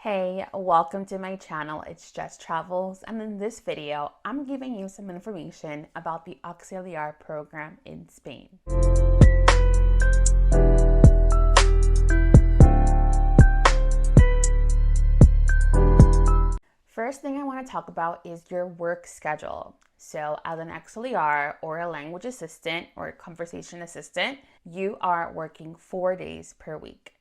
Hey, welcome to my channel. It's Just Travels, and in this video, I'm giving you some information about the Auxiliar program in Spain. First thing I want to talk about is your work schedule. So as an auxiliar or a language assistant or a conversation assistant, you are working 4 days per week.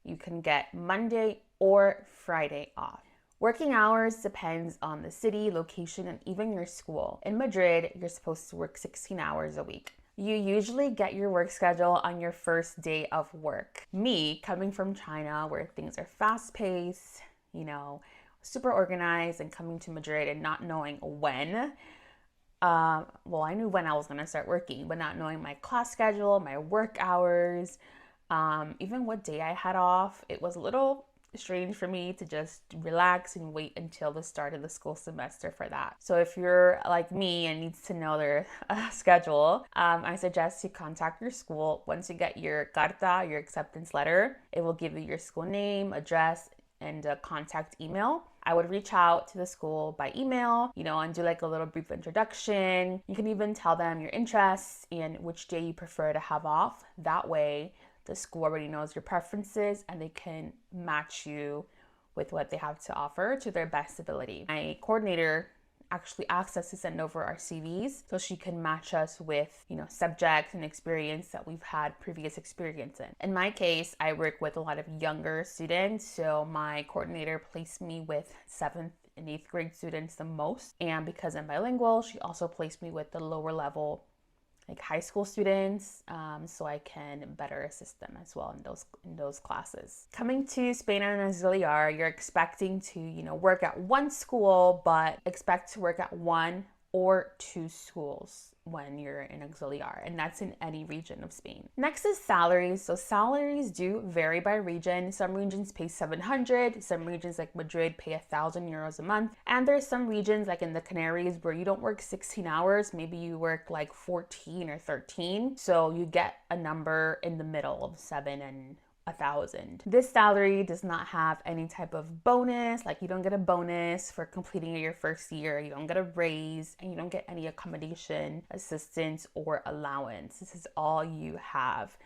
You can get Monday or Friday off. Working hours depends on the city, location, and even your school. In Madrid, you're supposed to work 16 hours a week. You usually get your work schedule on your first day of work. Me, coming from China where things are fast-paced, super organized, and coming to Madrid and not knowing when, I knew when I was gonna start working, but not knowing my class schedule, my work hours, even what day I had off, it was a little strange for me to just relax and wait until the start of the school semester for that. So if you're like me and needs to know their schedule, I suggest you contact your school. Once you get your carta, your acceptance letter, it will give you your school name, address, and a contact email. I would reach out to the school by email, and do like a little brief introduction. You can even tell them your interests and which day you prefer to have off. That way, the school already knows your preferences and they can match you with what they have to offer to their best ability. My coordinator actually asked us to send over our CVs so she can match us with, subjects and experience that we've had previous experience in. In my case, I work with a lot of younger students, so my coordinator placed me with 7th and 8th grade students the most. And because I'm bilingual, she also placed me with the lower level like high school students, so I can better assist them as well in those classes. Coming to Spain as an auxiliar, you're expecting to work at one school, but expect to work at 1 or 2 schools when you're an auxiliar, and that's in any region of Spain. Next is salaries. So salaries do vary by region. Some regions pay 700, some regions like Madrid pay 1,000 euros a month, and there's some regions like in the Canaries where you don't work 16 hours, maybe you work like 14 or 13, so you get a number in the middle of 7 and 1,000. This salary does not have any type of bonus, like you don't get a bonus for completing your first year, you don't get a raise, and you don't get any accommodation, assistance, or allowance. This is all you have.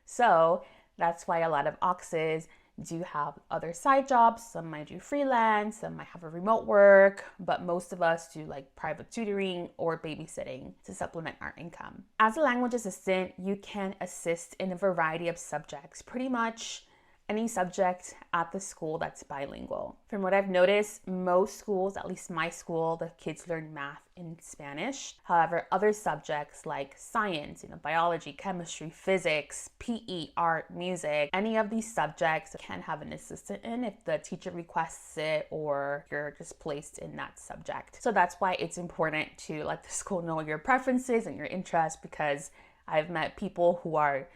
So that's why a lot of auxes do have other side jobs. Some might do freelance, some might have a remote work, but most of us do like private tutoring or babysitting to supplement our income. As a language assistant, you can assist in a variety of subjects, pretty much any subject at the school that's bilingual. From what I've noticed, most schools, at least my school, the kids learn math in Spanish. However, other subjects like science, biology, chemistry, physics, PE, art, music, any of these subjects can have an assistant in if the teacher requests it or you're just placed in that subject. So that's why it's important to let the school know your preferences and your interests, because I've met people who are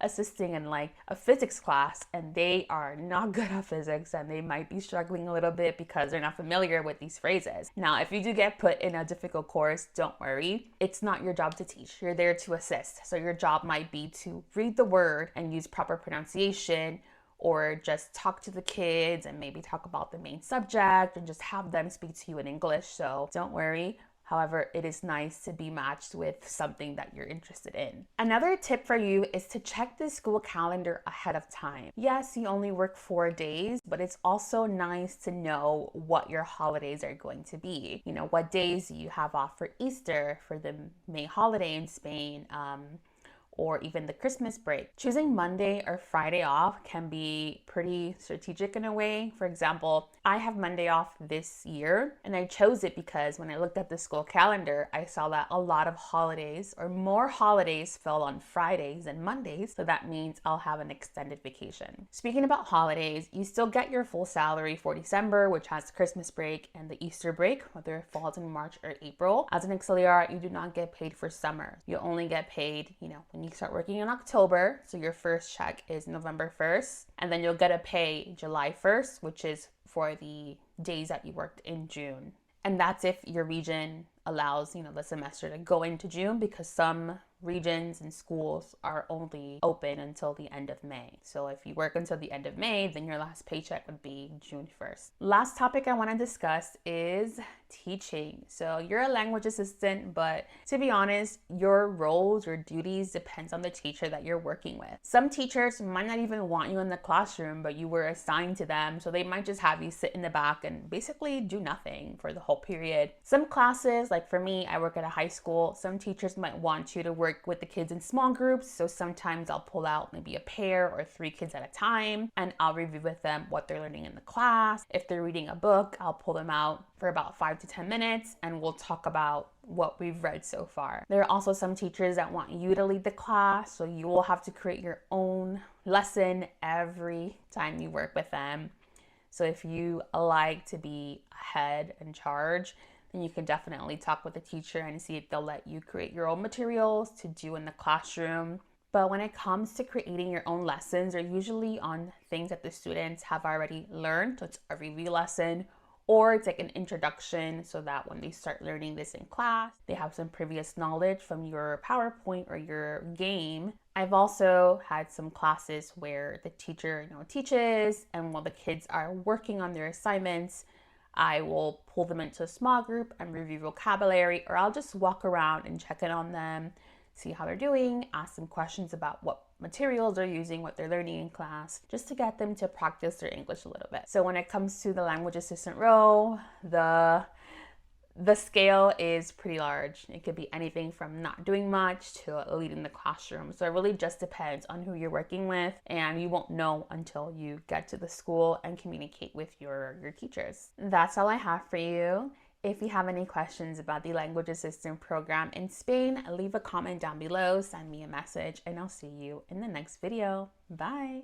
assisting in like a physics class and they are not good at physics and they might be struggling a little bit because they're not familiar with these phrases. Now, if you do get put in a difficult course, don't worry. It's not your job to teach. You're there to assist. So your job might be to read the word and use proper pronunciation, or just talk to the kids and maybe talk about the main subject and just have them speak to you in English. So don't worry. However, it is nice to be matched with something that you're interested in. Another tip for you is to check the school calendar ahead of time. Yes, you only work 4 days, but it's also nice to know what your holidays are going to be. What days you have off for Easter, for the May holiday in Spain, or even the Christmas break. Choosing Monday or Friday off can be pretty strategic in a way. For example, I have Monday off this year, and I chose it because when I looked at the school calendar, I saw that a lot of holidays or more holidays fell on Fridays than Mondays, so that means I'll have an extended vacation. Speaking about holidays, you still get your full salary for December, which has Christmas break and the Easter break, whether it falls in March or April. As an auxiliar, you do not get paid for summer. You only get paid, when you start working in October, so your first check is November 1st, and then you'll get a pay July 1st, which is for the days that you worked in June. And that's if your region allows, the semester to go into June, because some regions and schools are only open until the end of May. So if you work until the end of May, then your last paycheck would be June 1st. Last topic I want to discuss is teaching. So you're a language assistant, but to be honest, your roles or duties depends on the teacher that you're working with. Some teachers might not even want you in the classroom, but you were assigned to them, so they might just have you sit in the back and basically do nothing for the whole period. Some classes, like for me, I work at a high school, some teachers might want you to work with the kids in small groups, so sometimes I'll pull out maybe a pair or 3 kids at a time, and I'll review with them what they're learning in the class. If they're reading a book, I'll pull them out for about 5 to 10 minutes and we'll talk about what we've read so far. There are also some teachers that want you to lead the class, so you will have to create your own lesson every time you work with them. So if you like to be ahead in charge, then you can definitely talk with the teacher and see if they'll let you create your own materials to do in the classroom. But when it comes to creating your own lessons, they're usually on things that the students have already learned. So it's a review lesson, or it's like an introduction so that when they start learning this in class, they have some previous knowledge from your PowerPoint or your game. I've also had some classes where the teacher, teaches, and while the kids are working on their assignments, I will pull them into a small group and review vocabulary, or I'll just walk around and check in on them, see how they're doing, ask them questions about what materials they're using, what they're learning in class, just to get them to practice their English a little bit. So when it comes to the language assistant role, the scale is pretty large. It could be anything from not doing much to leading the classroom. So it really just depends on who you're working with, and you won't know until you get to the school and communicate with your teachers. That's all I have for you. If you have any questions about the language assistant program in Spain, leave a comment down below, send me a message, and I'll see you in the next video. Bye.